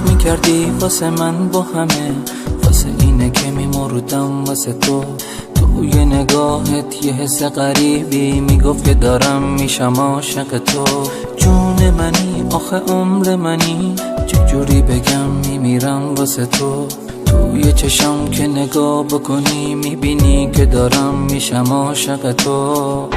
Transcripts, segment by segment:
میکردی واسه من با همه، واسه اینه که میمردم واسه تو. توی نگاهت یه حس غریبی میگفت که دارم میشم عاشق تو. جون منی آخه عمر منی، چجوری بگم میمیرم واسه تو. توی چشم که نگاه بکنی میبینی که دارم میشم عاشق تو.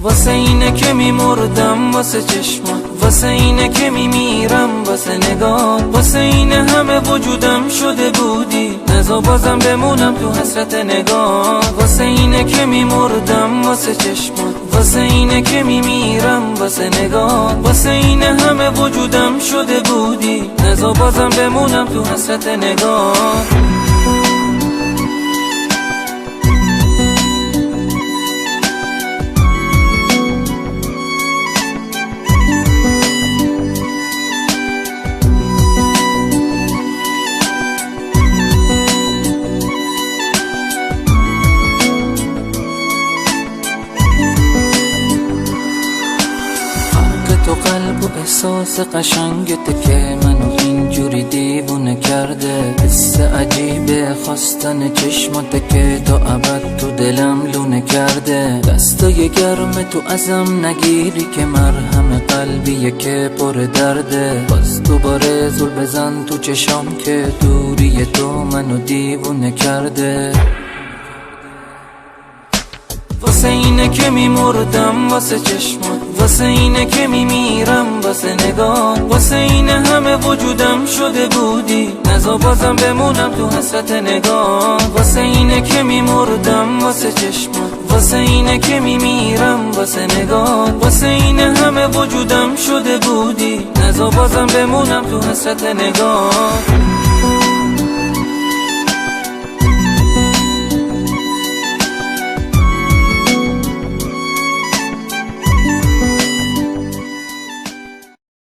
واسه اینه که میمردم واسه چشمات، واسه اینه که میمیرم واسه نگاه، واسه اینه همه وجودم شده بودی، نزا بازم بمونم تو حسرت نگاه. واسه اینه که میمردم واسه چشمات، واسه اینه که میمیرم واسه نگاه، واسه اینه همه وجودم شده بودی، نزا بازم بمونم تو حسرت نگاه. تو قلب و احساس قشنگته که منو اینجوری دیوونه کرده. حس عجیبه خواستن چشماته که تا ابد تو دلم لونه کرده. دستای گرم تو ازم نگیری که مرهم قلبیه که پر درده. باز دوباره زل بزن تو چشام که دوری تو منو دیوونه کرده. واسه اینه که میمردم واسه چشمات، واسه اینه که میمیرم واسه نگاه، واسه اینه همه وجودم شده بودی، نزا بازم بمونم تو حسرت نگاه. واسه اینه که میمردم واسه چشمات، واسه اینه که میمیرم واسه نگاه، واسه اینه همه وجودم شده بودی، نزا بازم بمونم تو حسرت نگاه.